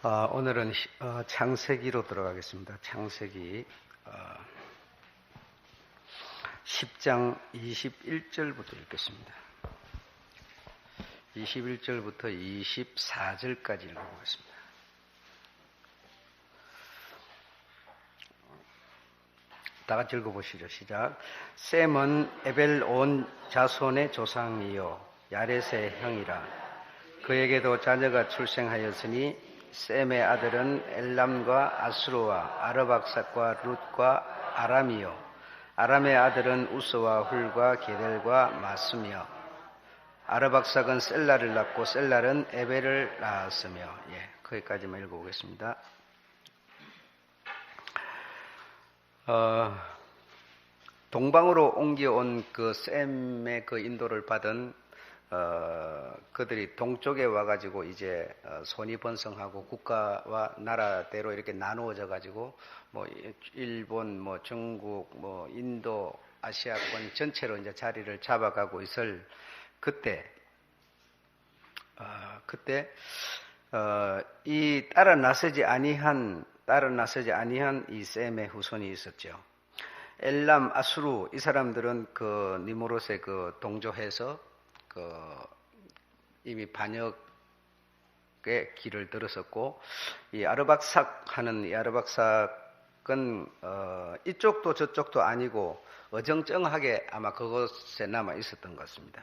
오늘은 창세기로 들어가겠습니다. 창세기 10장 21절부터 읽겠습니다. 21절부터 24절까지 읽어보겠습니다. 다 같이 읽어보시죠. 시작. 셈은 에벨 온 자손의 조상이요 야렛의 형이라. 그에게도 자녀가 출생하였으니 셈의 아들은 엘람과 아수르와 아르박삭과 룻과 아람이요 아람의 아들은 우스와 훌과 게델과 마스며 아르박삭은 셀라를 낳고 셀라는 에벨을 낳았으며. 거기까지만 읽어보겠습니다. 동방으로 옮겨온 그 셈의 그 인도를 받은 그들이 동쪽에 와가지고 이제 손이 번성하고 국가와 나라대로 이렇게 나누어져 가지고 뭐 일본, 뭐 중국, 뭐 인도, 아시아권 전체로 이제 자리를 잡아가고 있을 그때 이 따라 나서지 아니한 이 셈의 후손이 있었죠. 엘람, 아수르 이 사람들은 그 니무롯의 그 동조해서 이미 반역의 길을 들었었고, 이 아르박삭은 이쪽도 저쪽도 아니고 어정쩡하게 아마 그곳에 남아 있었던 것 같습니다.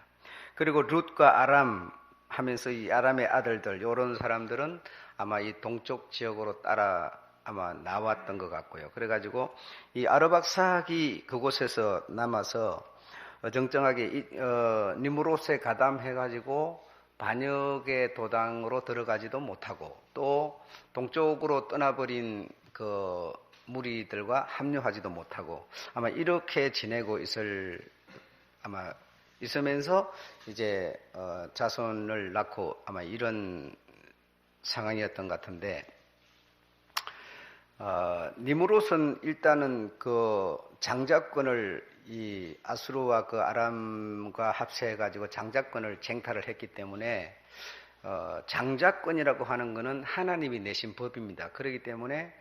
그리고 룻과 아람 하면서 이 아람의 아들들 이런 사람들은 아마 이 동쪽 지역으로 따라 아마 나왔던 것 같고요. 그래가지고 이 아르박삭이 그곳에서 남아서 어정쩡하게 니무롯에 가담해가지고 반역의 도당으로 들어가지도 못하고 또 동쪽으로 떠나버린 그 무리들과 합류하지도 못하고 아마 이렇게 지내고 있으면서 이제 자손을 낳고 아마 이런 상황이었던 것 같은데, 니무롯은 일단은 그 장자권을 이 아수르와 그 아람과 합세해가지고 장자권을 쟁탈을 했기 때문에 장자권이라고 하는 것은 하나님이 내신 법입니다. 그렇기 때문에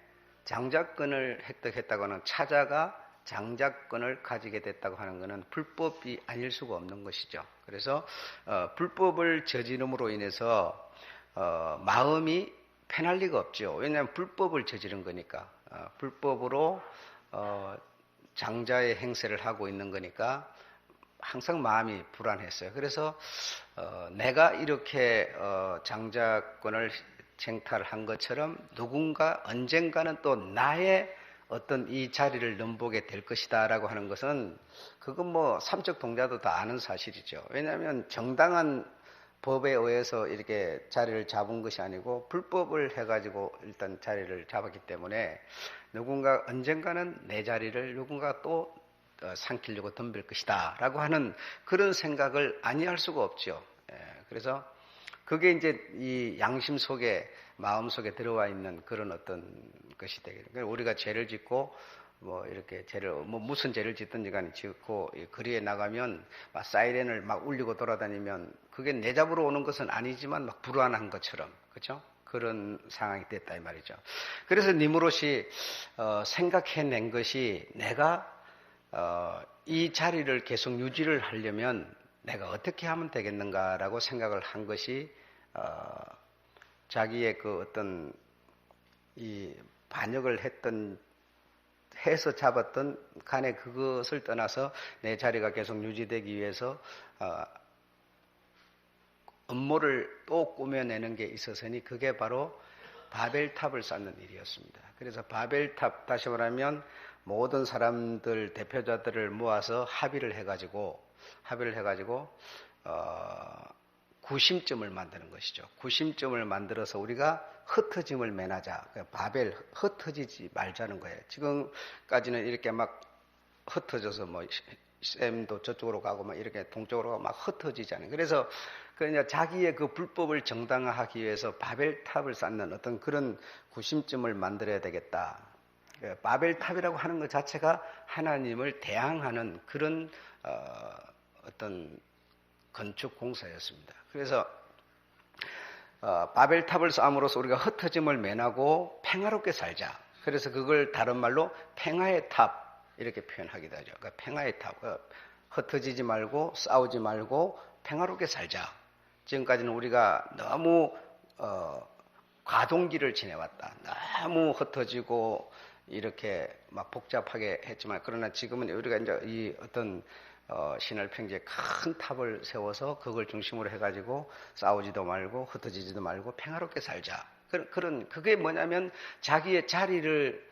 장자권을 획득했다고 하는 차자가 장자권을 가지게 됐다고 하는 것은 불법이 아닐 수가 없는 것이죠. 그래서 불법을 저지름으로 인해서 마음이 편할 리가 없죠. 왜냐하면 불법을 저지른 거니까. 불법으로 장자의 행세를 하고 있는 거니까 항상 마음이 불안했어요. 그래서 내가 이렇게 장자권을 쟁탈한 것처럼 누군가 언젠가는 또 나의 어떤 이 자리를 넘보게 될 것이다 라고 하는 것은 그건 뭐 삼척 동자도 다 아는 사실이죠. 왜냐하면 정당한 법에 의해서 이렇게 자리를 잡은 것이 아니고 불법을 해가지고 일단 자리를 잡았기 때문에 누군가 언젠가는 내 자리를 누군가 또 삼키려고 덤빌 것이다 라고 하는 그런 생각을 아니할 수가 없죠. 그래서 그게 이제 이 양심 속에 마음 속에 들어와 있는 그런 어떤 것이 되겠죠. 우리가 죄를 짓고 뭐 이렇게 무슨 죄를 짓든지 간에 짓고 거리에 나가면 막 사이렌을 막 울리고 돌아다니면 그게 내 잡으러 오는 것은 아니지만 막 불안한 것처럼, 그렇죠? 그런 상황이 됐다 이 말이죠. 그래서 니무롯이 생각해낸 것이 내가 이 자리를 계속 유지를 하려면 내가 어떻게 하면 되겠는가라고 생각을 한 것이 자기의 그 어떤 이 반역을 해서 잡았던 간에 그것을 떠나서 내 자리가 계속 유지되기 위해서 음모를 또 꾸며내는 게 있었으니 그게 바로 바벨탑을 쌓는 일이었습니다. 그래서 바벨탑, 다시 말하면 모든 사람들 대표자들을 모아서 합의를 해가지고 구심점을 만드는 것이죠. 구심점을 만들어서 우리가 흩어짐을 면하자. 바벨, 흩어지지 말자는 거예요. 지금까지는 이렇게 막 흩어져서 뭐 셈도 저쪽으로 가고 막 이렇게 동쪽으로 가고 막 흩어지잖아요. 그래서 그냥 자기의 그 불법을 정당화하기 위해서 바벨탑을 쌓는 어떤 그런 구심점을 만들어야 되겠다. 바벨탑이라고 하는 것 자체가 하나님을 대항하는 그런 어떤 건축 공사였습니다. 그래서 바벨탑을 쌓음으로써 우리가 흩어짐을 면하고 평화롭게 살자. 그래서 그걸 다른 말로 평화의 탑 이렇게 표현하기도 하죠. 그러니까 평화의 탑, 흩어지지 말고 싸우지 말고 평화롭게 살자. 지금까지는 우리가 너무 과동기를 지내왔다. 너무 흩어지고 이렇게 막 복잡하게 했지만, 그러나 지금은 우리가 이제 이 어떤 신할 평지에 큰 탑을 세워서 그걸 중심으로 해가지고 싸우지도 말고 흩어지지도 말고 평화롭게 살자. 그런 그게 뭐냐면 자기의 자리를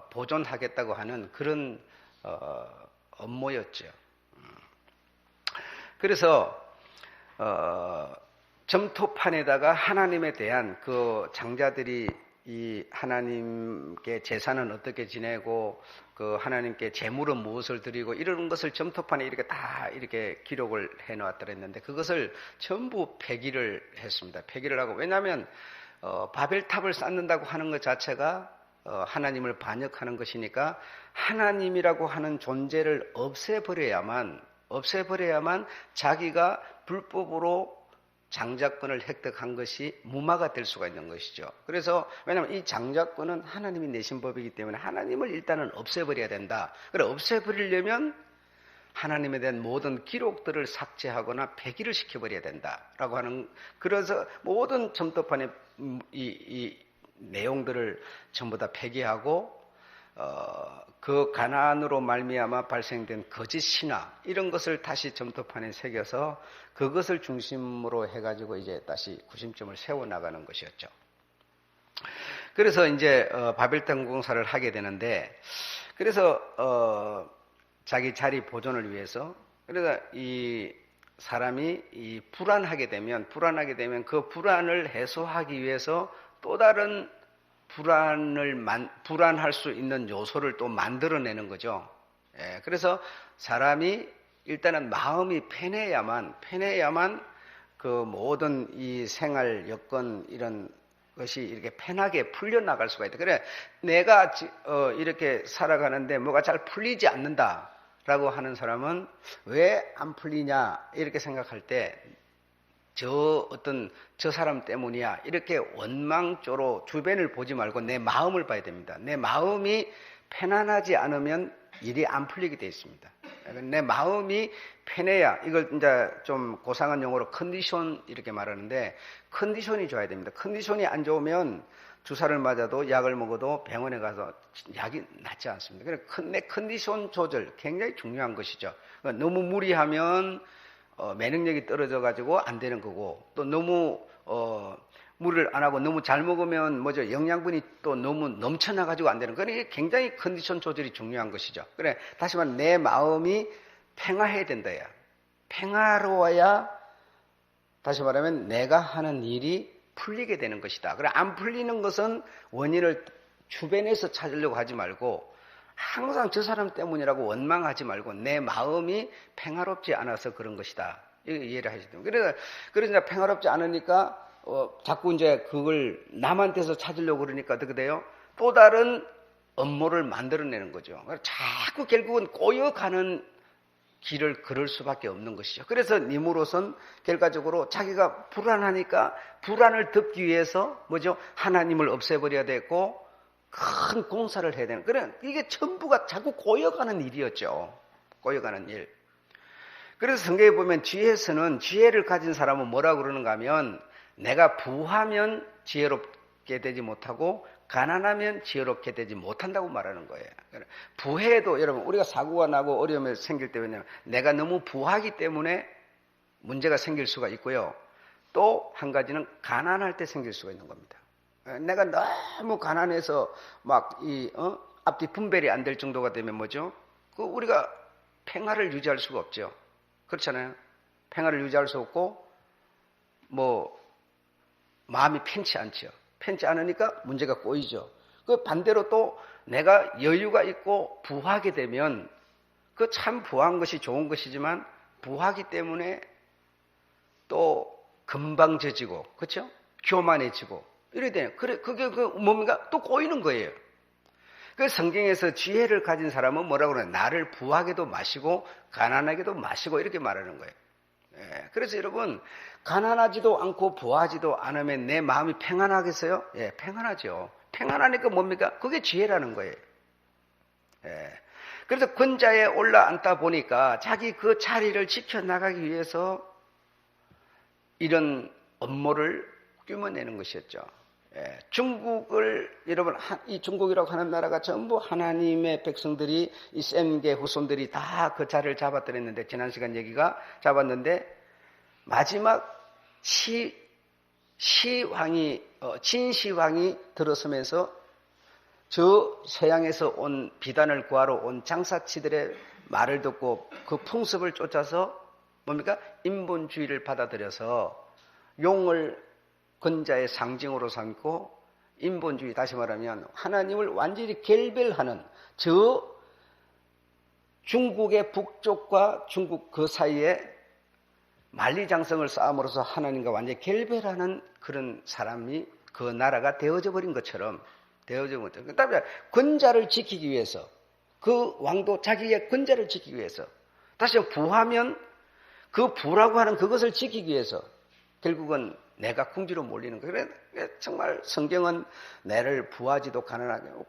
보존하겠다고 하는 그런 업무였죠. 그래서 점토판에다가 하나님에 대한 그 장자들이 이 하나님께 제사는 어떻게 지내고 그 하나님께 제물은 무엇을 드리고 이런 것을 점토판에 이렇게 다 이렇게 기록을 해 놓았더라 했는데, 그것을 전부 폐기를 했습니다. 폐기를 하고, 왜냐하면 바벨탑을 쌓는다고 하는 것 자체가 하나님을 반역하는 것이니까 하나님이라고 하는 존재를 없애버려야만 자기가 불법으로 장자권을 획득한 것이 무마가 될 수가 있는 것이죠. 그래서 왜냐하면 이 장자권은 하나님이 내신 법이기 때문에 하나님을 일단은 없애버려야 된다. 그래, 없애버리려면 하나님에 대한 모든 기록들을 삭제하거나 폐기를 시켜버려야 된다라고 하는, 그래서 모든 점토판의 이 내용들을 전부 다 폐기하고 그 가나안으로 말미암아 발생된 거짓 신화 이런 것을 다시 점토판에 새겨서 그것을 중심으로 해가지고 이제 다시 구심점을 세워 나가는 것이었죠. 그래서 이제 바벨탑 공사를 하게 되는데, 그래서 자기 자리 보존을 위해서, 그래서 이 사람이 불안하게 되면 그 불안을 해소하기 위해서 또 다른 불안할 수 있는 요소를 또 만들어내는 거죠. 예, 그래서 사람이 일단은 마음이 편해야만 그 모든 이 생활 여건 이런 것이 이렇게 편하게 풀려나갈 수가 있다. 그래, 내가 이렇게 살아가는데 뭐가 잘 풀리지 않는다라고 하는 사람은 왜 안 풀리냐 이렇게 생각할 때 저 사람 때문이야 이렇게 원망조로 주변을 보지 말고 내 마음을 봐야 됩니다. 내 마음이 편안하지 않으면 일이 안 풀리게 되어 있습니다. 내 마음이 편해야, 이걸 이제 좀 고상한 용어로 컨디션 이렇게 말하는데, 컨디션이 좋아야 됩니다. 컨디션이 안 좋으면 주사를 맞아도 약을 먹어도 병원에 가서 약이 낫지 않습니다. 그래서 내 컨디션 조절 굉장히 중요한 것이죠. 너무 무리하면 면역력이 떨어져가지고 안 되는 거고, 또 너무 무리를 안 하고 너무 잘 먹으면 뭐죠, 영양분이 또 너무 넘쳐나가지고 안 되는 거예요. 그러니까 굉장히 컨디션 조절이 중요한 것이죠. 그래, 다시 말해 내 마음이 평화해야 된다야. 평화로워야 다시 말하면 내가 하는 일이 풀리게 되는 것이다. 그래, 안 풀리는 것은 원인을 주변에서 찾으려고 하지 말고 항상 저 사람 때문이라고 원망하지 말고 내 마음이 평화롭지 않아서 그런 것이다. 이해를 하시죠. 그래서 이제 평화롭지 않으니까 자꾸 이제 그걸 남한테서 찾으려고 그러니까 어떻게 돼요? 또 다른 업무를 만들어내는 거죠. 자꾸 결국은 꼬여가는 길을 걸을 수밖에 없는 것이죠. 그래서 님으로선 결과적으로 자기가 불안하니까 불안을 덮기 위해서 뭐죠? 하나님을 없애버려야 되고 큰 공사를 해야 되는, 그래, 이게 전부가 자꾸 꼬여가는 일이었죠. 꼬여가는 일. 그래서 성경에 보면 지혜에서는, 지혜를 가진 사람은 뭐라고 그러는가 하면, 내가 부하면 지혜롭게 되지 못하고 가난하면 지혜롭게 되지 못한다고 말하는 거예요. 부해도 여러분, 우리가 사고가 나고 어려움이 생길 때 왜냐면 내가 너무 부하기 때문에 문제가 생길 수가 있고요. 또 한 가지는 가난할 때 생길 수가 있는 겁니다. 내가 너무 가난해서 막 앞뒤 분별이 안 될 정도가 되면 뭐죠? 우리가 평화를 유지할 수가 없죠. 그렇잖아요. 평화를 유지할 수 없고 마음이 편치 않죠. 편치 않으니까 문제가 꼬이죠. 그 반대로 또 내가 여유가 있고 부하게 되면 그 참 부한 것이 좋은 것이지만 부하기 때문에 또 금방 져지고, 그렇죠? 교만해지고 이래 돼요. 그게 뭡니까? 또 꼬이는 거예요. 그 성경에서 지혜를 가진 사람은 뭐라고 그래요? 나를 부하게도 마시고 가난하게도 마시고 이렇게 말하는 거예요. 그래서 여러분, 가난하지도 않고 부하지도 않으면 내 마음이 평안하겠어요? 예, 평안하죠. 평안하니까 뭡니까? 그게 지혜라는 거예요. 그래서 권자에 올라앉다 보니까 자기 그 자리를 지켜나가기 위해서 이런 업무를 꾸며내는 것이었죠. 중국을, 여러분, 이 중국이라고 하는 나라가 전부 하나님의 백성들이, 이 셈계 후손들이 다 그 자리를 잡아들였는데, 지난 시간 얘기가 잡았는데, 마지막 진시황이 들어서면서 저 서양에서 온 비단을 구하러 온 장사치들의 말을 듣고 그 풍습을 쫓아서 뭡니까? 인본주의를 받아들여서 용을 권자의 상징으로 삼고 인본주의, 다시 말하면 하나님을 완전히 결별하는 저 중국의 북쪽과 중국 그 사이에 만리장성을 쌓음으로써 하나님과 완전히 결별하는 그런 사람이 그 나라가 되어져 버린 것처럼 그다음에 권자를 지키기 위해서 그 왕도 자기의 권자를 지키기 위해서 다시 부하면 그 부라고 하는 그것을 지키기 위해서 결국은 내가 궁지로 몰리는 거예요. 정말 성경은 내를 부하지도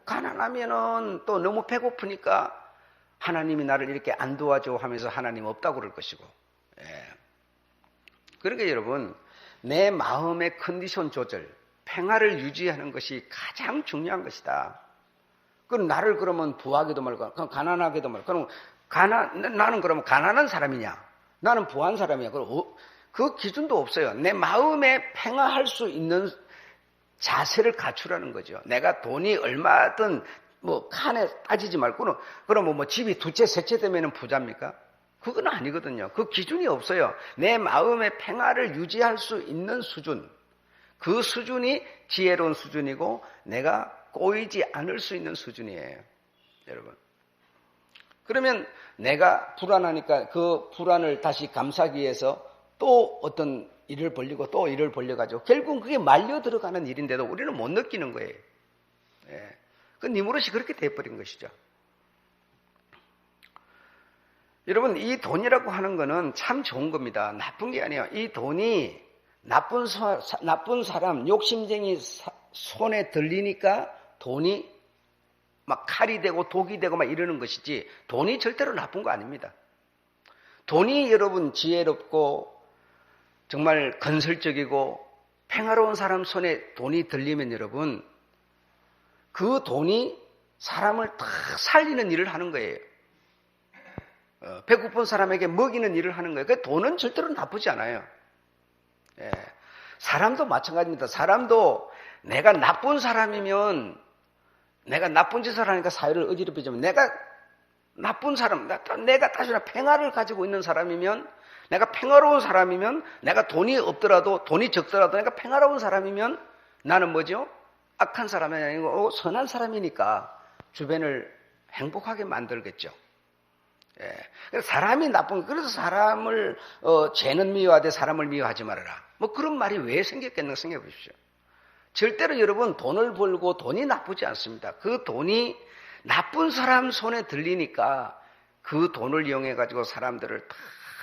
가난하면은 또 너무 배고프니까 하나님이 나를 이렇게 안 도와줘 하면서 하나님 없다고 그럴 것이고. 그러니까 여러분, 내 마음의 컨디션 조절, 평화를 유지하는 것이 가장 중요한 것이다. 그럼 나를 그러면 부하게도 말고, 그럼 가난하게도 말고, 그럼 나는 그러면 가난한 사람이냐? 나는 부한 사람이냐? 그럼 그 기준도 없어요. 내 마음에 평화할 수 있는 자세를 갖추라는 거죠. 내가 돈이 얼마든 뭐 칸에 따지지 말고는 그럼 뭐 집이 두 채, 세 채 되면은 부자입니까? 그건 아니거든요. 그 기준이 없어요. 내 마음의 평화를 유지할 수 있는 수준, 그 수준이 지혜로운 수준이고 내가 꼬이지 않을 수 있는 수준이에요. 여러분. 그러면 내가 불안하니까 그 불안을 다시 감싸기 위해서 또 어떤 일을 벌리고 또 일을 벌려가지고 결국은 그게 말려 들어가는 일인데도 우리는 못 느끼는 거예요. 그 니무롯이 그렇게 돼버린 것이죠. 여러분, 이 돈이라고 하는 거는 참 좋은 겁니다. 나쁜 게 아니에요. 이 돈이 나쁜 사람, 욕심쟁이 손에 들리니까 돈이 막 칼이 되고 독이 되고 막 이러는 것이지 돈이 절대로 나쁜 거 아닙니다. 돈이 여러분 지혜롭고 정말 건설적이고 평화로운 사람 손에 돈이 들리면 여러분 그 돈이 사람을 다 살리는 일을 하는 거예요. 배고픈 사람에게 먹이는 일을 하는 거예요. 그 돈은 절대로 나쁘지 않아요. 사람도 마찬가지입니다. 사람도 내가 나쁜 사람이면 내가 나쁜 짓을 하니까 사회를 어지럽히지만 내가 나쁜 사람, 내가 다시 평화를 가지고 있는 사람이면 내가 평화로운 사람이면 내가 돈이 없더라도 돈이 적더라도 내가 평화로운 사람이면 나는 뭐죠? 악한 사람이 아니고 선한 사람이니까 주변을 행복하게 만들겠죠. 사람이 나쁜, 그래서 사람을, 죄는 미워하되 사람을 미워하지 말아라. 뭐 그런 말이 왜 생겼겠는가 생각해 보십시오. 절대로 여러분 돈을 벌고 돈이 나쁘지 않습니다. 그 돈이 나쁜 사람 손에 들리니까 그 돈을 이용해 가지고 사람들을 다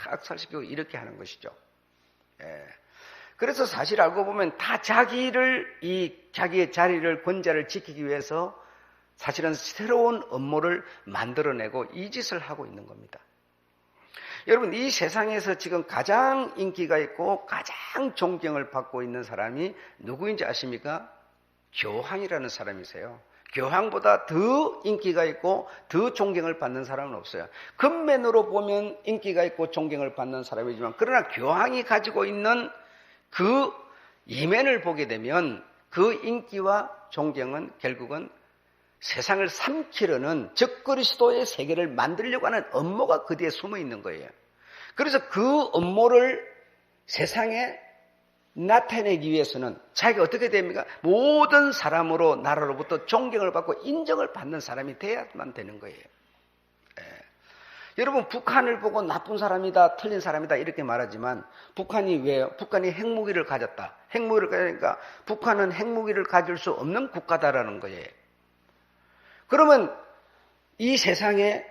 악살시키고 이렇게 하는 것이죠. 그래서 사실 알고 보면 다 자기의 자리를, 권자를 지키기 위해서 사실은 새로운 업무를 만들어내고 이 짓을 하고 있는 겁니다. 여러분, 이 세상에서 지금 가장 인기가 있고 가장 존경을 받고 있는 사람이 누구인지 아십니까? 교황이라는 사람이세요. 교황보다 더 인기가 있고 더 존경을 받는 사람은 없어요. 근면으로 보면 인기가 있고 존경을 받는 사람이지만 그러나 교황이 가지고 있는 그 이면을 보게 되면 그 인기와 존경은 결국은 세상을 삼키려는 적그리스도의 세계를 만들려고 하는 업무가 그 뒤에 숨어 있는 거예요. 그래서 그 업무를 세상에 나타내기 위해서는 자기가 어떻게 됩니까? 모든 사람으로 나라로부터 존경을 받고 인정을 받는 사람이 돼야만 되는 거예요. 여러분, 북한을 보고 나쁜 사람이다, 틀린 사람이다 이렇게 말하지만 북한이 왜요? 북한이 핵무기를 가졌다. 핵무기를 가지니까 북한은 핵무기를 가질 수 없는 국가다라는 거예요. 그러면 이 세상에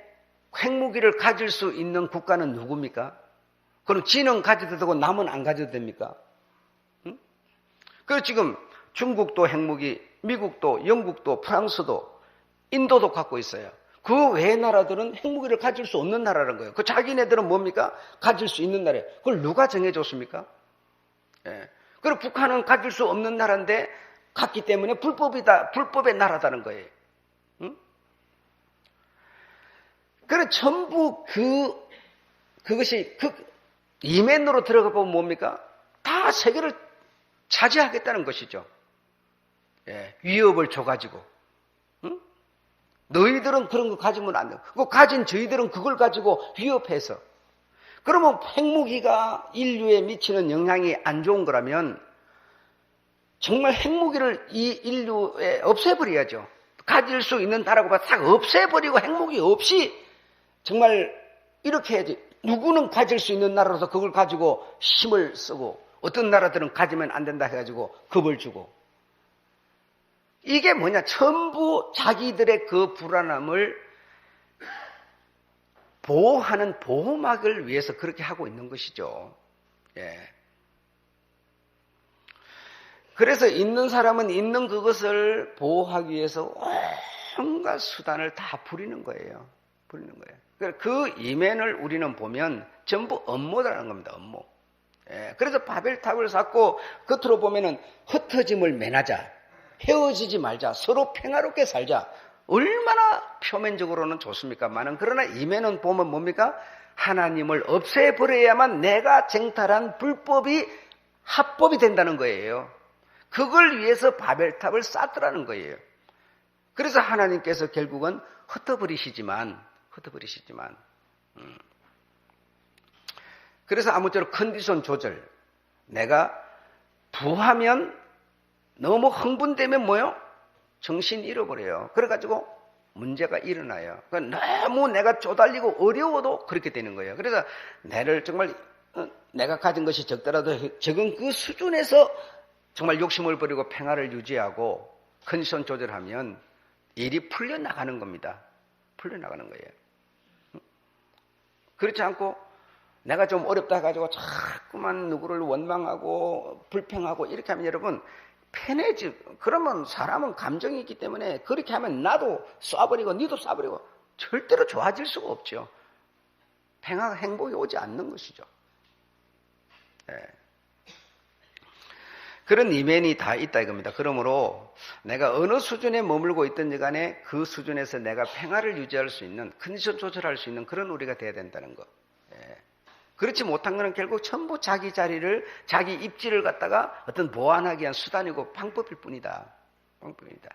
핵무기를 가질 수 있는 국가는 누굽니까? 그럼 지는 가져도 되고 남은 안 가져도 됩니까? 응? 그래서 지금 중국도 핵무기, 미국도, 영국도, 프랑스도, 인도도 갖고 있어요. 그 외의 나라들은 핵무기를 가질 수 없는 나라라는 거예요. 그 자기네들은 뭡니까? 가질 수 있는 나라예요. 그걸 누가 정해줬습니까? 예. 그리고 북한은 가질 수 없는 나라인데 갔기 때문에 불법이다, 불법의 나라다는 거예요. 응? 그래 전부 그것이 이면으로 들어가 보면 뭡니까? 다 세계를 차지하겠다는 것이죠. 예. 위협을 줘가지고. 응? 너희들은 그런 거 가지면 안 돼. 그 가진 저희들은 그걸 가지고 위협해서. 그러면 핵무기가 인류에 미치는 영향이 안 좋은 거라면 정말 핵무기를 이 인류에 없애버려야죠. 가질 수 있는 나라고 봐 싹 없애버리고 핵무기 없이 정말 이렇게 해야지. 누구는 가질 수 있는 나라로서 그걸 가지고 힘을 쓰고 어떤 나라들은 가지면 안 된다 해가지고 겁을 주고 이게 뭐냐? 전부 자기들의 그 불안함을 보호하는 보호막을 위해서 그렇게 하고 있는 것이죠. 예. 그래서 있는 사람은 있는 그것을 보호하기 위해서 온갖 수단을 다 부리는 거예요. 부리는 거예요. 그 이면을 우리는 보면 전부 업무라는 겁니다. 업무. 예. 그래서 바벨탑을 쌓고 겉으로 보면은 흩어짐을 면하자. 헤어지지 말자. 서로 평화롭게 살자. 얼마나 표면적으로는 좋습니까만은 그러나 이면은 보면 뭡니까? 하나님을 없애버려야만 내가 쟁탈한 불법이 합법이 된다는 거예요. 그걸 위해서 바벨탑을 쌓더라는 거예요. 그래서 하나님께서 결국은 흩어버리시지만 그래서 아무쪼록 컨디션 조절. 내가 부하면 너무 흥분되면 뭐요? 정신 잃어버려요. 그래가지고 문제가 일어나요. 너무 내가 쪼달리고 어려워도 그렇게 되는 거예요. 그래서 내를 정말 내가 가진 것이 적더라도 적은 그 수준에서 정말 욕심을 버리고 평화를 유지하고 컨디션 조절하면 일이 풀려나가는 겁니다. 풀려나가는 거예요. 그렇지 않고 내가 좀 어렵다 해가지고 자꾸만 누구를 원망하고 불평하고 이렇게 하면 여러분 편해지. 그러면 사람은 감정이 있기 때문에 그렇게 하면 나도 쏴버리고 니도 쏴버리고 절대로 좋아질 수가 없죠. 평화가 행복이 오지 않는 것이죠. 네. 그런 이면이 다 있다 이겁니다. 그러므로 내가 어느 수준에 머물고 있든지 간에 그 수준에서 내가 평화를 유지할 수 있는 컨디션 조절할 수 있는 그런 우리가 돼야 된다는 것. 네. 그렇지 못한 것은 결국 전부 자기 자리를, 자기 입지를 갖다가 어떤 보완하기 위한 수단이고 방법일 뿐이다. 방법입니다.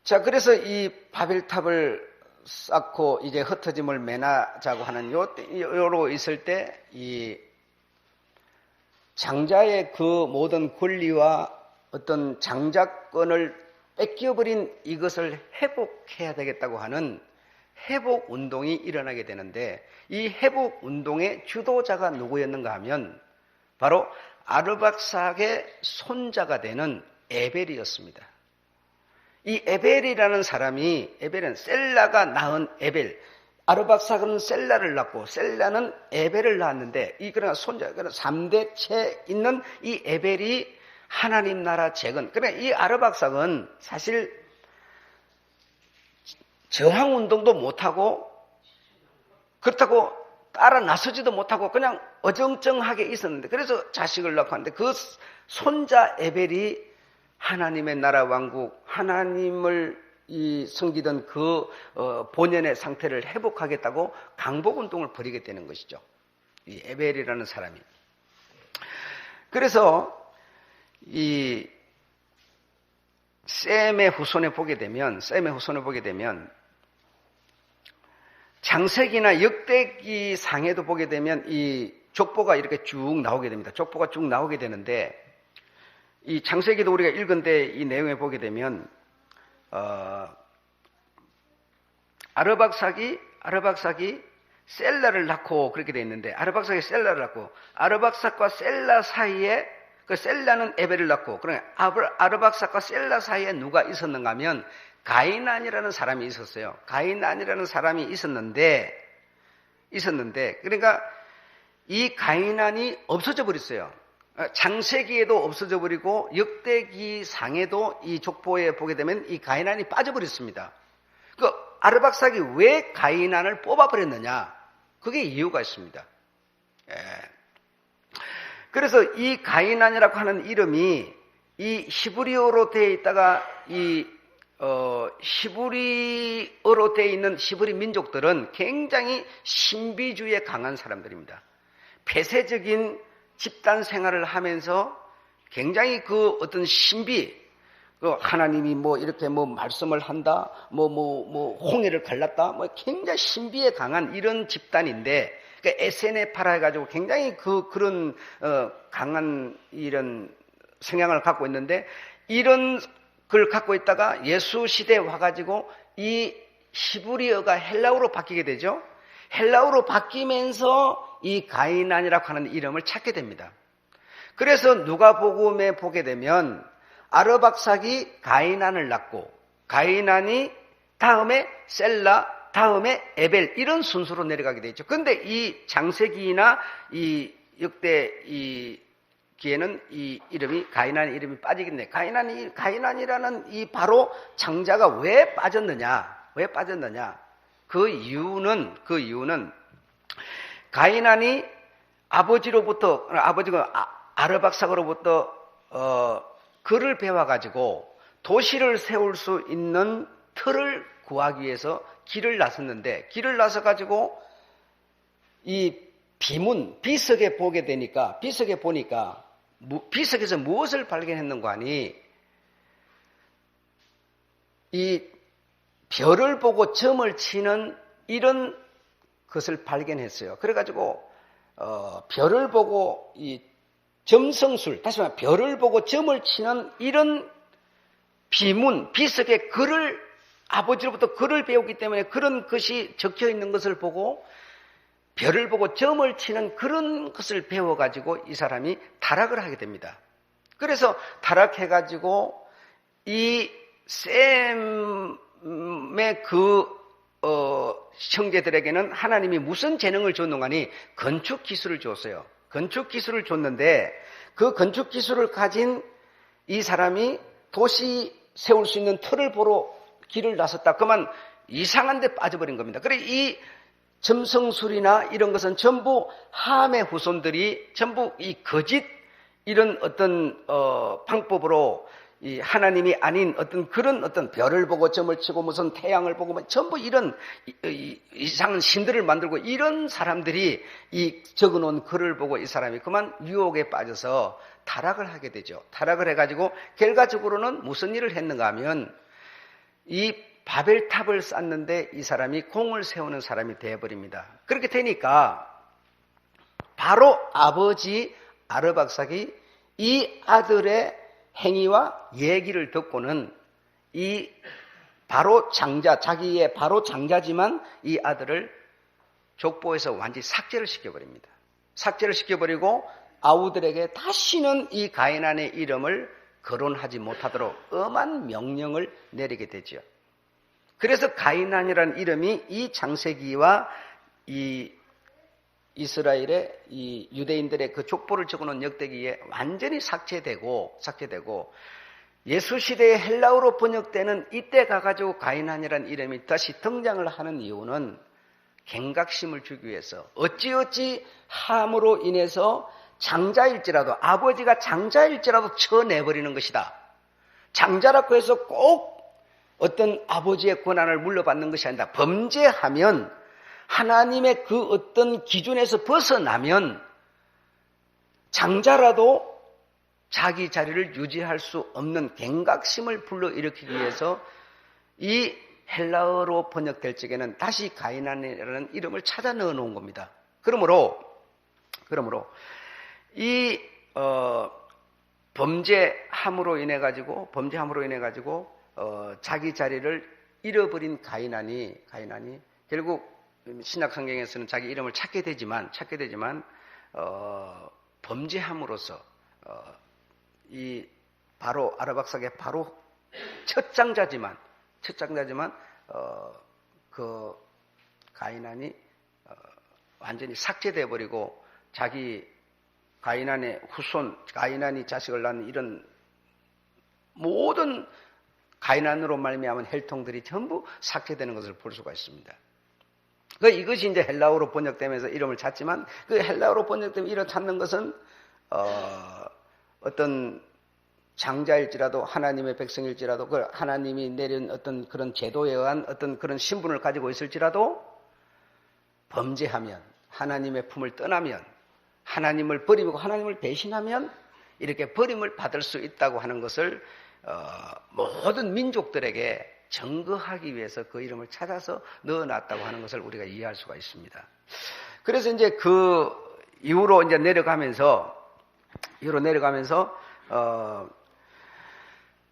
자, 그래서 이 바벨탑을 쌓고 이제 흩어짐을 면하자고 하는 요로 있을 때 이 장자의 그 모든 권리와 어떤 장자권을 뺏겨버린 이것을 회복해야 되겠다고 하는 회복 운동이 일어나게 되는데 이 회복 운동의 주도자가 누구였는가 하면 바로 아르박삭의 손자가 되는 에벨이었습니다. 이 에벨이라는 사람이 에벨은 셀라가 낳은 에벨, 아르박삭은 셀라를 낳고 셀라는 에벨을 낳았는데 그러나 손자, 그러나 3대째 있는 이 에벨이 하나님 나라 재건. 그러니까 이 아르박삭은 사실 저항운동도 못하고 그렇다고 따라 나서지도 못하고 그냥 어정쩡하게 있었는데 그래서 자식을 낳고 하는데 그 손자 에벨이 하나님의 나라 왕국, 하나님을 섬기던 그 본연의 상태를 회복하겠다고 강복운동을 벌이게 되는 것이죠. 이 에벨이라는 사람이. 그래서 이 셈의 후손에 보게 되면 창세기나 역대기 상에도 보게 되면 이 족보가 이렇게 쭉 나오게 됩니다. 족보가 쭉 나오게 되는데 이 창세기도 우리가 읽은데 이 내용에 보게 되면 아르박삭이 셀라를 낳고 그렇게 돼 있는데 아르박삭이 셀라를 낳고 아르박삭과 셀라 사이에 그 셀라는 에벨을 낳고 그러니까 아르박삭과 셀라 사이에 누가 있었는가 하면 가인안이라는 사람이 있었어요. 가인안이라는 사람이 있었는데 그러니까 이 가인안이 없어져 버렸어요. 창세기에도 없어져 버리고 역대기 상에도 이 족보에 보게 되면 이 가인안이 빠져버렸습니다. 그 아르박삭이 왜 가인안을 뽑아버렸느냐? 그게 이유가 있습니다. 그래서 이 가인안이라고 하는 이름이 이 히브리어로 되어 있다가 히브리어로 되어 있는 히브리 민족들은 굉장히 신비주의에 강한 사람들입니다. 폐쇄적인 집단 생활을 하면서 굉장히 그 어떤 신비, 하나님이 이렇게 말씀을 한다, 홍해를 갈랐다, 굉장히 신비에 강한 이런 집단인데, SNF라 해가지고 굉장히 그런 강한 이런 성향을 갖고 있는데, 이런 걸 갖고 있다가 예수 시대에 와가지고 이 히브리어가 헬라어로 바뀌게 되죠. 헬라어로 바뀌면서 이 가인안이라고 하는 이름을 찾게 됩니다. 그래서 누가복음에 보게 되면 아르박삭이 가인안을 낳고 가인안이 다음에 셀라, 다음에 에벨 이런 순서로 내려가게 되죠. 그런데 이 장세기나 이 역대 이 기에는 이 이름이 가인안 이름이 빠지겠네. 가인안이라는 이 바로 장자가 왜 빠졌느냐? 그 이유는 가인안이 아버지가 아르박삭으로부터 글을 배워가지고 도시를 세울 수 있는 틀을 구하기 위해서 길을 나섰는데, 길을 나서가지고 이 비석에 보니까 비석에서 무엇을 발견했는가 하니 이 별을 보고 점을 치는 이런 것을 발견했어요. 그래가지고 별을 보고 이 점성술, 다시 말해 별을 보고 점을 치는 이런 비석의 글을 아버지로부터 글을 배우기 때문에 그런 것이 적혀 있는 것을 보고 별을 보고 점을 치는 그런 것을 배워가지고 이 사람이 타락을 하게 됩니다. 그래서 타락해가지고 이 셈의 형제들에게는 하나님이 무슨 재능을 줬는가 하니 건축 기술을 줬어요. 건축 기술을 줬는데 그 건축 기술을 가진 이 사람이 도시 세울 수 있는 틀을 보러 길을 나섰다. 그만 이상한 데 빠져버린 겁니다. 그래 이 점성술이나 이런 것은 전부 함의 후손들이 전부 이 거짓 이런 어떤 방법으로 이 하나님이 아닌 그런 별을 보고 점을 치고 무슨 태양을 보고 전부 이런 이상한 신들을 만들고 이런 사람들이 이 적어놓은 글을 보고 이 사람이 그만 유혹에 빠져서 타락을 하게 되죠. 타락을 해가지고 결과적으로는 무슨 일을 했는가 하면 이 바벨탑을 쌓는데 이 사람이 공을 세우는 사람이 되어버립니다. 그렇게 되니까 바로 아버지 아르박삭이 이 아들의 행위와 얘기를 듣고는 이 바로 장자, 자기의 바로 장자지만 이 아들을 족보에서 완전히 삭제를 시켜버립니다. 삭제를 시켜버리고 아우들에게 다시는 이 가인안의 이름을 거론하지 못하도록 엄한 명령을 내리게 되죠. 그래서 가인안이라는 이름이 이 창세기와 이 이스라엘의 이 유대인들의 그 족보를 적어놓은 역대기에 완전히 삭제되고 예수 시대의 헬라어로 번역되는 이때 가가지고 가인안이라는 이름이 다시 등장을 하는 이유는 경각심을 주기 위해서 어찌 함으로 인해서 장자일지라도 아버지가 장자일지라도 쳐내버리는 것이다. 장자라고 해서 꼭 어떤 아버지의 권한을 물려받는 것이 아니다. 범죄하면 하나님의 그 어떤 기준에서 벗어나면 장자라도 자기 자리를 유지할 수 없는 경각심을 불러일으키기 위해서 이 헬라어로 번역될 적에는 다시 가인안이라는 이름을 찾아 넣어 놓은 겁니다. 그러므로 이 범죄함으로 인해 가지고 자기 자리를 잃어버린 가인안이 결국 신약 성경에서는 자기 이름을 찾게 되지만 범죄함으로써 이 바로 아르박삭의 바로 첫 장자지만 첫 장자지만 그 가이난이 완전히 삭제돼 버리고 자기 가이난의 후손, 가이난이 자식을 낳는 이런 모든 가이난으로 말미암은 혈통들이 전부 삭제되는 것을 볼 수가 있습니다. 이것이 이제 헬라어로 번역되면서 이름을 찾지만 그 헬라어로 번역되면 이름 찾는 것은 어떤 장자일지라도 하나님의 백성일지라도 그 하나님이 내린 어떤 그런 제도에 의한 어떤 그런 신분을 가지고 있을지라도 범죄하면 하나님의 품을 떠나면 하나님을 버리고 하나님을 배신하면 이렇게 버림을 받을 수 있다고 하는 것을 모든 민족들에게 증거하기 위해서 그 이름을 찾아서 넣어놨다고 하는 것을 우리가 이해할 수가 있습니다. 그래서 이제 그 이후로 이제 내려가면서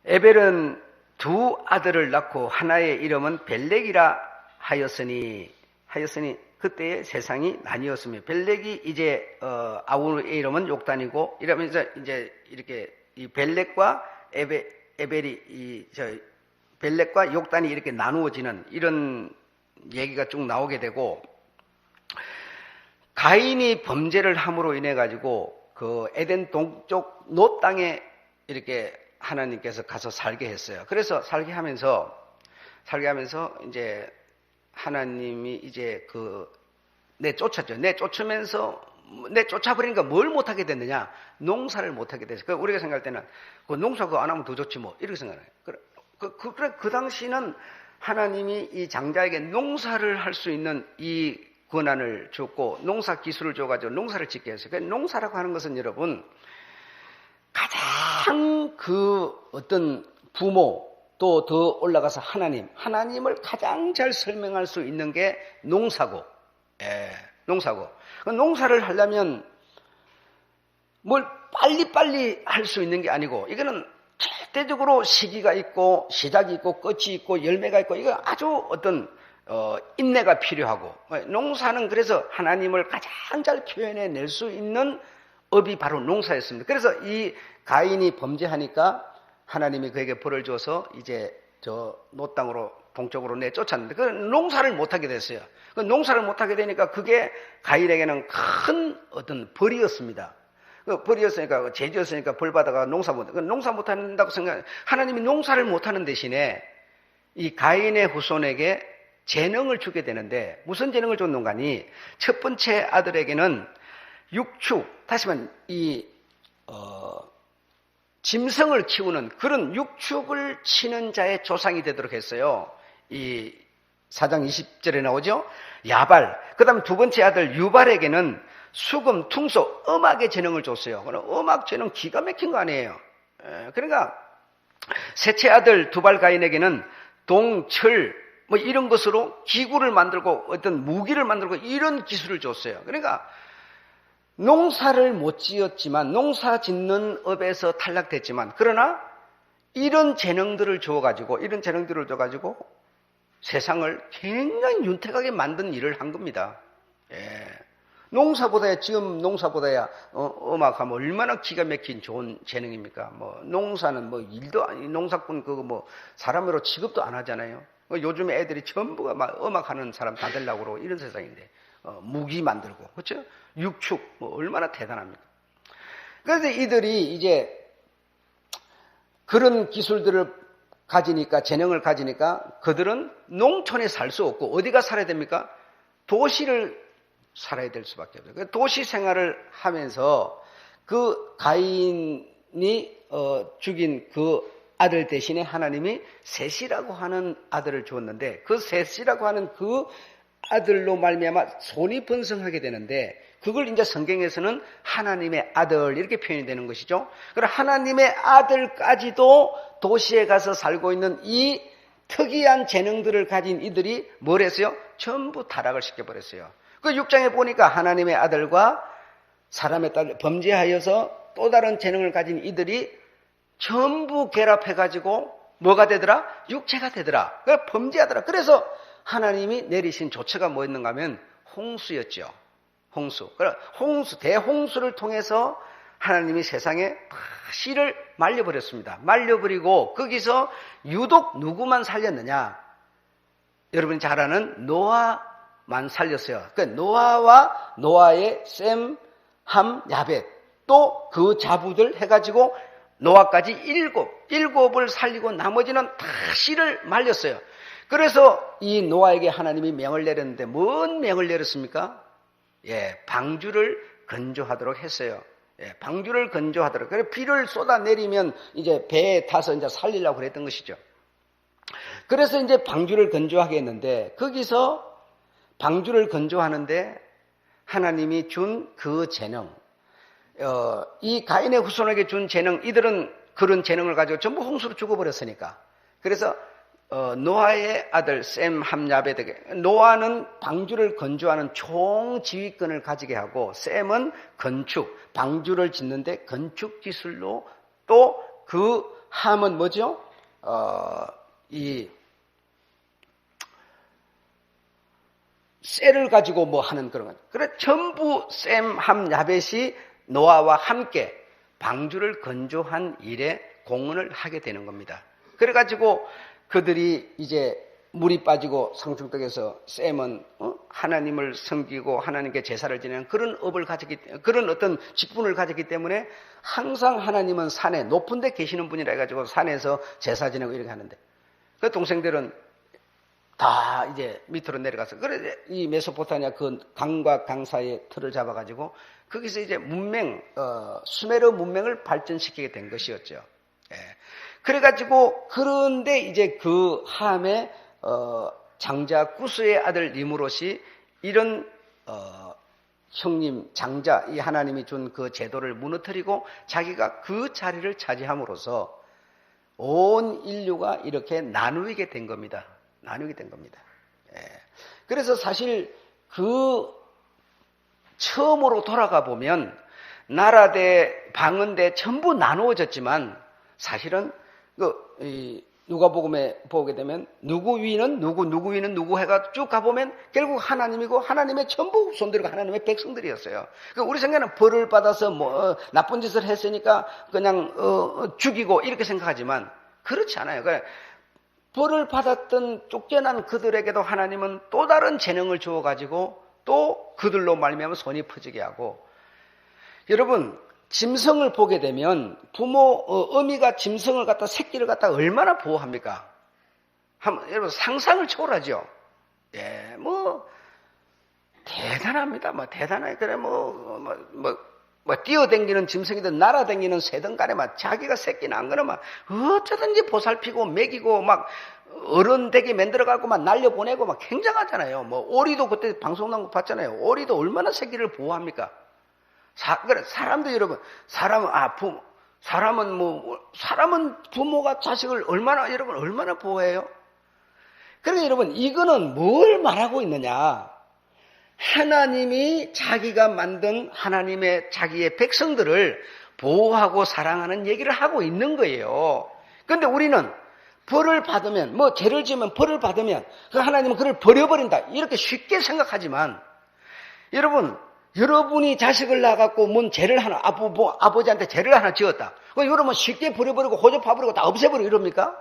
에벨은 두 아들을 낳고 하나의 이름은 벨렉이라 하였으니 그때의 세상이 나뉘었으며 벨렉이 이제 아우의 이름은 욕단이고 이러면서 이제 이렇게 이 벨렉과 에벨이 벨렉과 욕단이 이렇게 나누어지는 이런 얘기가 쭉 나오게 되고 가인이 범죄를 함으로 인해 가지고 그 에덴 동쪽 노 땅에 이렇게 하나님께서 가서 살게 했어요. 그래서 살게 하면서 이제 하나님이 이제 내쫓았죠. 내쫓아버리니까 뭘 못하게 됐느냐? 농사를 못하게 됐어요. 우리가 생각할 때는 그 농사 그거 안 하면 더 좋지 뭐 이렇게 생각해요. 그 당시는 하나님이 이 장자에게 농사를 할 수 있는 이 권한을 줬고 농사 기술을 줘가지고 농사를 짓게 했어요. 그러니까 농사라고 하는 것은 여러분 가장 그 어떤 부모 또 더 올라가서 하나님을 가장 잘 설명할 수 있는 게 농사고, 농사고. 농사를 하려면 뭘 빨리빨리 할 수 있는 게 아니고 이거는 절대적으로 시기가 있고 시작이 있고 끝이 있고 열매가 있고 이거 아주 어떤 인내가 필요하고 농사는 그래서 하나님을 가장 잘 표현해낼 수 있는 업이 바로 농사였습니다. 그래서 이 가인이 범죄하니까 하나님이 그에게 벌을 줘서 이제 저 노 땅으로 동쪽으로 내쫓았는데 그 농사를 못하게 됐어요. 그 농사를 못하게 되니까 그게 가인에게는 큰 어떤 벌이었습니다. 그 벌이었으니까 죄지었으니까 벌 받아가 농사 못한다고 하나님이 농사를 못하는 대신에 이 가인의 후손에게 재능을 주게 되는데 무슨 재능을 줬는가니 첫 번째 아들에게는 육축, 다시 말하면 짐승을 키우는 그런 육축을 치는 자의 조상이 되도록 했어요. 이 4장 20절에 나오죠. 야발. 그 다음에 두 번째 아들 유발에게는 수금, 퉁소, 음악의 재능을 줬어요. 음악 재능 기가 막힌 거 아니에요. 그러니까 셋째 아들 두발 가인에게는 동, 철 뭐 이런 것으로 기구를 만들고 어떤 무기를 만들고 이런 기술을 줬어요. 그러니까 농사를 못 지었지만 농사 짓는 업에서 탈락됐지만 그러나 이런 재능들을 줘가지고 세상을 굉장히 윤택하게 만든 일을 한 겁니다. 지금 농사보다야 음악하면 얼마나 기가 막힌 좋은 재능입니까? 뭐 농사는 뭐 일도 농사꾼 그거 뭐 사람으로 취급도 안 하잖아요. 요즘에 애들이 전부가 막 음악하는 사람 다 되려고 그러고 이런 세상인데 무기 만들고 그렇죠? 육축 뭐 얼마나 대단합니까? 그래서 이들이 이제 그런 기술들을 가지니까 재능을 가지니까 그들은 농촌에 살 수 없고 어디가 살아야 됩니까? 도시를 살아야 될 수밖에 없어요. 도시 생활을 하면서 그 가인이 죽인 그 아들 대신에 하나님이 셋이라고 하는 아들을 주었는데 그 셋이라고 하는 그 아들로 말미암아 손이 번성하게 되는데 그걸 이제 성경에서는 하나님의 아들 이렇게 표현이 되는 것이죠. 그럼 하나님의 아들까지도 도시에 가서 살고 있는 이 특이한 재능들을 가진 이들이 뭘 했어요? 전부 타락을 시켜버렸어요. 그 6장에 보니까 하나님의 아들과 사람의 딸 범죄하여서 또 다른 재능을 가진 이들이 전부 결합해가지고 뭐가 되더라? 육체가 되더라. 범죄하더라. 그래서 하나님이 내리신 조처가 뭐였는가 하면 홍수였죠. 대홍수를 통해서 하나님이 세상에 씨를 말려버렸습니다. 말려버리고 거기서 유독 누구만 살렸느냐? 여러분이 잘 아는 노아만 살렸어요. 그러니까 노아와 노아의 셈, 함, 야벳 또 그 자부들 해가지고 노아까지 일곱을 살리고 나머지는 다 씨를 말렸어요. 그래서 이 노아에게 하나님이 명을 내렸는데 뭔 명을 내렸습니까? 방주를 건조하도록 했어요. 방주를 건조하도록. 그래서 비를 쏟아내리면 이제 배에 타서 이제 살리려고 그랬던 것이죠. 그래서 이제 방주를 건조하게 했는데 거기서 방주를 건조하는데 하나님이 준 그 재능, 이 가인의 후손에게 준 재능, 이들은 그런 재능을 가지고 전부 홍수로 죽어버렸으니까. 그래서 노아의 아들 셈, 함, 야벳에게 노아는 방주를 건조하는 총지휘권을 가지게 하고 셈은 건축, 방주를 짓는데 건축 기술로 또 그 함은 뭐죠? 이 쇠를 가지고 뭐 하는 그런 거. 그래 전부 셈, 함, 야벳이 노아와 함께 방주를 건조한 일에 공헌을 하게 되는 겁니다. 그래가지고 그들이 이제 물이 빠지고 상중떡에서 셈은 하나님을 섬기고 하나님께 제사를 지내는 그런 업을 가졌기 때문에, 그런 어떤 직분을 가졌기 때문에 항상 하나님은 산에 높은 데 계시는 분이라 해가지고 산에서 제사 지내고 이렇게 하는데 그 동생들은 다 이제 밑으로 내려가서 그래 이 메소포타미아 그 강과 강 사이에 틀을 잡아가지고 거기서 이제 문명, 수메르 문명을 발전시키게 된 것이었죠. 그래가지고 그런데 이제 그 함에 장자 구스의 아들 니므롯이 이런 형님 장자 이 하나님이 준 그 제도를 무너뜨리고 자기가 그 자리를 차지함으로써 온 인류가 이렇게 나누게 된 겁니다. 나누게 된 겁니다. 그래서 사실 그 처음으로 돌아가 보면 나라대 방언대 전부 나누어졌지만 사실은 누가복음에 보게 되면 누구 위는 누구 위는 누구 해가 쭉 가보면 결국 하나님이고 하나님의 전부 후손들이고 하나님의 백성들이었어요. 우리 생각에는 벌을 받아서 뭐 나쁜 짓을 했으니까 그냥 죽이고 이렇게 생각하지만 그렇지 않아요. 벌을 받았던 쫓겨난 그들에게도 하나님은 또 다른 재능을 주어가지고 또 그들로 말미암아 손이 퍼지게 하고 여러분 짐승을 보게 되면 어미가 짐승을 갖다 새끼를 갖다 얼마나 보호합니까? 여러분 상상을 초월하죠. 대단합니다. 대단해. 그래 뛰어댕기는 짐승이든 날아댕기는 새든 간에 자기가 새끼 낳은 거는 어쩌든지 보살피고 먹이고 어른 되게 만들어갖고 날려보내고 굉장하잖아요. 오리도 그때 방송 나온 거 봤잖아요. 오리도 얼마나 새끼를 보호합니까? 사람도 여러분, 사람은 부모가 자식을 얼마나 보호해요? 그러니까 여러분, 이거는 뭘 말하고 있느냐? 하나님이 자기가 만든 하나님의 자기의 백성들을 보호하고 사랑하는 얘기를 하고 있는 거예요. 그런데 우리는 벌을 받으면, 죄를 지으면 벌을 받으면, 하나님은 그를 버려버린다. 이렇게 쉽게 생각하지만, 여러분이 자식을 낳아갖고 뭔 죄를 하나, 아버지한테 죄를 하나 지었다. 여러분 쉽게 버려버리고 호접해버리고 다 없애버리고 이럽니까?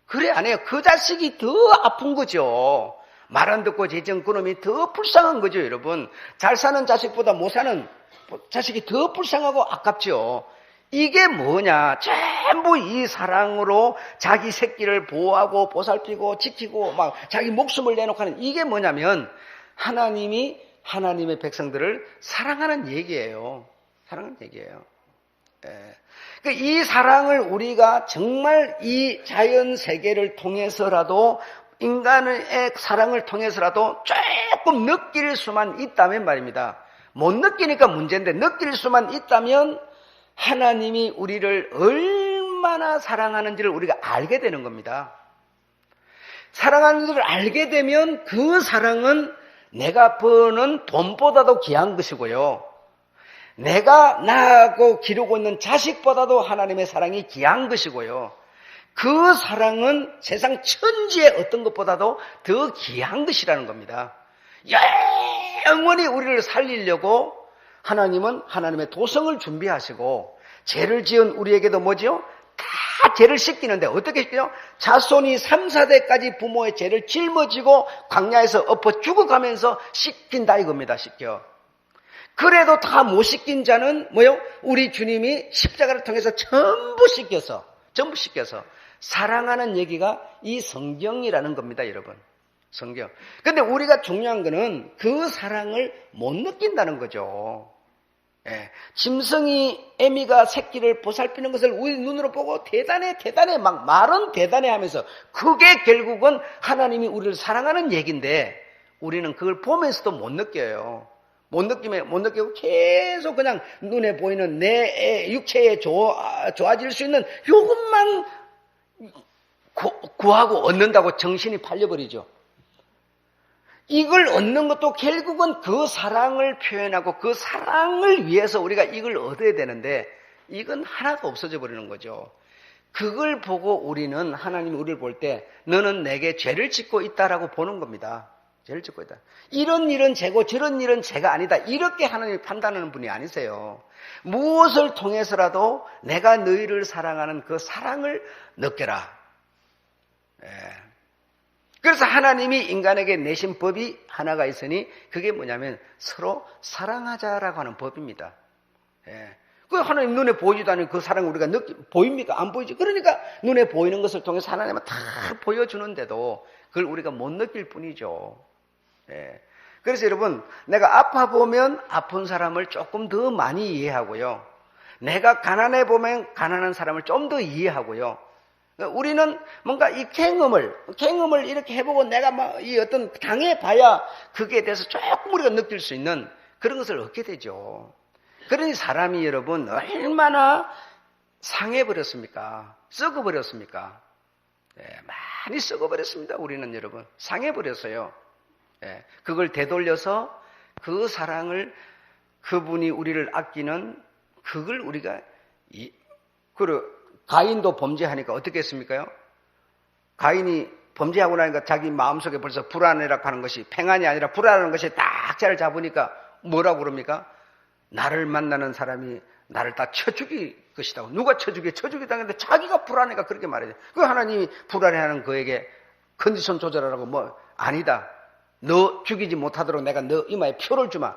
그래, 안 해요. 그 자식이 더 아픈 거죠. 말 안 듣고 재정 그놈이 더 불쌍한 거죠, 여러분. 잘 사는 자식보다 못 사는 자식이 더 불쌍하고 아깝죠. 이게 뭐냐? 전부 이 사랑으로 자기 새끼를 보호하고 보살피고 지키고 자기 목숨을 내놓고 하는 이게 뭐냐면 하나님이 하나님의 백성들을 사랑하는 얘기예요. 사랑하는 얘기예요. 이 사랑을 우리가 정말 이 자연 세계를 통해서라도 인간의 사랑을 통해서라도 조금 느낄 수만 있다면 말입니다. 못 느끼니까 문제인데 느낄 수만 있다면 하나님이 우리를 얼마나 사랑하는지를 우리가 알게 되는 겁니다. 사랑하는지를 알게 되면 그 사랑은 내가 버는 돈보다도 귀한 것이고요. 내가 낳고 기르고 있는 자식보다도 하나님의 사랑이 귀한 것이고요. 그 사랑은 세상 천지의 어떤 것보다도 더 귀한 것이라는 겁니다. 영원히 우리를 살리려고 하나님은 하나님의 도성을 준비하시고 죄를 지은 우리에게도 뭐지요? 다 죄를 씻기는데 어떻게 씻겨요? 자손이 3, 4대까지 부모의 죄를 짊어지고 광야에서 엎어 죽어가면서 씻긴다 이겁니다. 씻겨. 그래도 다 못 씻긴 자는 뭐요? 우리 주님이 십자가를 통해서 전부 씻겨서 사랑하는 얘기가 이 성경이라는 겁니다, 여러분. 성경. 근데 우리가 중요한 거는 그 사랑을 못 느낀다는 거죠. 예. 짐승이 애미가 새끼를 보살피는 것을 우리 눈으로 보고 대단해 막 말은 대단해 하면서 그게 결국은 하나님이 우리를 사랑하는 얘기인데 우리는 그걸 보면서도 못 느껴요. 못 느끼고 계속 그냥 눈에 보이는 내 육체에 좋아질 수 있는 요것만 구하고 얻는다고 정신이 팔려버리죠. 이걸 얻는 것도 결국은 그 사랑을 표현하고 그 사랑을 위해서 우리가 이걸 얻어야 되는데 이건 하나도 없어져 버리는 거죠. 그걸 보고 우리는 하나님이 우리를 볼 때 너는 내게 죄를 짓고 있다라고 보는 겁니다. 죄를 짓고 있다. 이런 일은 죄고 저런 일은 죄가 아니다. 이렇게 하나님이 판단하는 분이 아니세요. 무엇을 통해서라도 내가 너희를 사랑하는 그 사랑을 느껴라. 예. 그래서 하나님이 인간에게 내신 법이 하나가 있으니 그게 뭐냐면 서로 사랑하자라고 하는 법입니다. 예. 그 하나님 눈에 보이지도 않는 그 사랑을 우리가 보입니까? 안 보이지. 그러니까 눈에 보이는 것을 통해서 하나님은 다 보여주는데도 그걸 우리가 못 느낄 뿐이죠. 예. 그래서 여러분, 내가 아파 보면 아픈 사람을 조금 더 많이 이해하고요. 내가 가난해 보면 가난한 사람을 좀 더 이해하고요. 우리는 뭔가 이 경험을 이렇게 해보고 내가 막 이 어떤 당해봐야 그게 대해서 조금 우리가 느낄 수 있는 그런 것을 얻게 되죠. 그러니 사람이 여러분 얼마나 상해버렸습니까? 썩어버렸습니까? 네, 많이 썩어버렸습니다. 우리는 여러분 상해버렸어요. 네, 그걸 되돌려서 그 사랑을 그분이 우리를 아끼는 그걸 우리가 가인도 범죄하니까 어떻게 했습니까요? 가인이 범죄하고 나니까 자기 마음속에 벌써 불안이라고 하는 것이 평안이 아니라 불안한 것이 딱 자를 잡으니까 뭐라고 그럽니까? 나를 만나는 사람이 나를 다 쳐 죽일 것이다. 누가 쳐 죽이다는데 자기가 불안해가 그렇게 말해요. 그 하나님이 불안해하는 그에게 컨디션 조절하라고 뭐 아니다. 너 죽이지 못하도록 내가 너 이마에 표를 주마.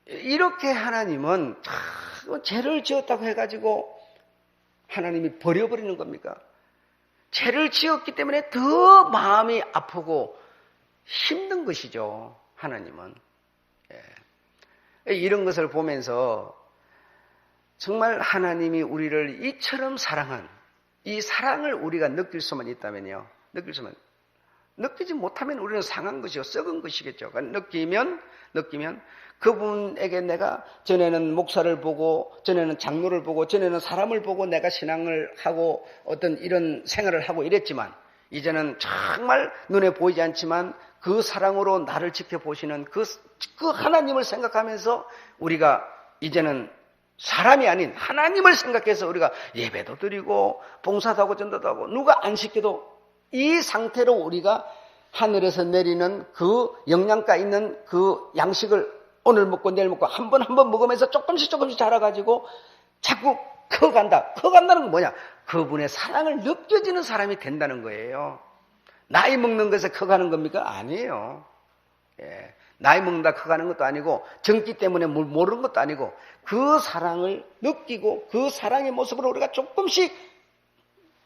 이렇게 하나님은 죄를 지었다고 해가지고 하나님이 버려버리는 겁니까? 죄를 지었기 때문에 더 마음이 아프고 힘든 것이죠. 하나님은. 예. 이런 것을 보면서 정말 하나님이 우리를 이처럼 사랑한 이 사랑을 우리가 느낄 수만 있다면요. 느끼지 못하면 우리는 상한 것이요. 썩은 것이겠죠. 그러니까 느끼면 그분에게 내가 전에는 목사를 보고 전에는 장로를 보고 전에는 사람을 보고 내가 신앙을 하고 어떤 이런 생활을 하고 이랬지만 이제는 정말 눈에 보이지 않지만 그 사랑으로 나를 지켜보시는 그 하나님을 생각하면서 우리가 이제는 사람이 아닌 하나님을 생각해서 우리가 예배도 드리고 봉사도 하고 전도도 하고 누가 안 시켜도 이 상태로 우리가 하늘에서 내리는 그 영양가 있는 그 양식을 오늘 먹고 내일 먹고 한 번 먹으면서 조금씩 자라가지고 자꾸 커간다는 건 뭐냐? 그분의 사랑을 느껴지는 사람이 된다는 거예요. 나이 먹는 것에 커가는 겁니까? 아니에요. 예. 나이 먹는다 커가는 것도 아니고 정기 때문에 모르는 것도 아니고 그 사랑을 느끼고 그 사랑의 모습으로 우리가 조금씩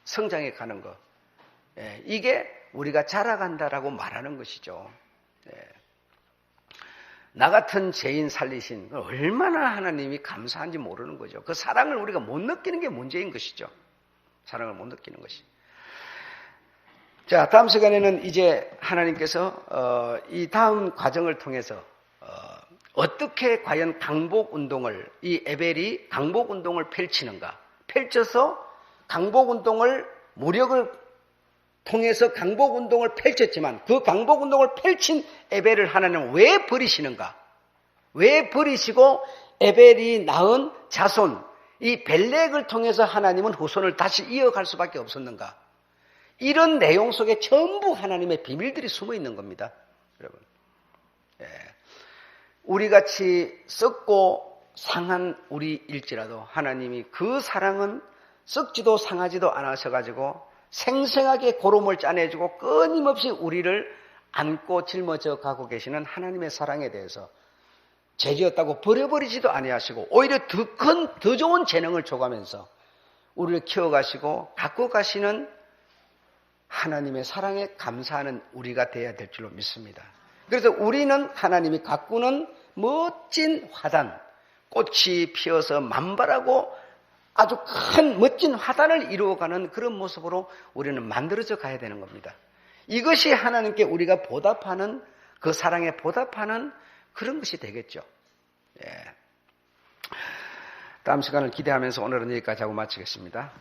성장해 가는 것. 예. 이게 우리가 자라간다라고 말하는 것이죠. 예. 나 같은 죄인 살리신 얼마나 하나님이 감사한지 모르는 거죠. 그 사랑을 우리가 못 느끼는 게 문제인 것이죠. 사랑을 못 느끼는 것이. 자, 다음 시간에는 이제 하나님께서 이 다음 과정을 통해서 어떻게 과연 강복운동을 이 에벨이 강복운동을 펼쳐서 강복운동을 무력을 통해서 강복운동을 펼쳤지만 그 강복운동을 펼친 에벨을 하나님은 왜 버리시는가? 왜 버리시고 에벨이 낳은 자손 이 벨렉을 통해서 하나님은 후손을 다시 이어갈 수밖에 없었는가? 이런 내용 속에 전부 하나님의 비밀들이 숨어 있는 겁니다. 여러분. 예. 우리같이 썩고 상한 우리일지라도 하나님이 그 사랑은 썩지도 상하지도 않으셔가지고 생생하게 고름을 짜내주고 끊임없이 우리를 안고 짊어져 가고 계시는 하나님의 사랑에 대해서 죄지었다고 버려버리지도 아니하시고 오히려 더 좋은 재능을 줘가면서 우리를 키워가시고 갖고 가시는 하나님의 사랑에 감사하는 우리가 되어야 될 줄로 믿습니다. 그래서 우리는 하나님이 가꾸는 멋진 화단, 꽃이 피어서 만발하고 아주 큰 멋진 화단을 이루어가는 그런 모습으로 우리는 만들어져 가야 되는 겁니다. 이것이 하나님께 우리가 보답하는, 그 사랑에 보답하는 그런 것이 되겠죠. 예. 다음 시간을 기대하면서 오늘은 여기까지 하고 마치겠습니다.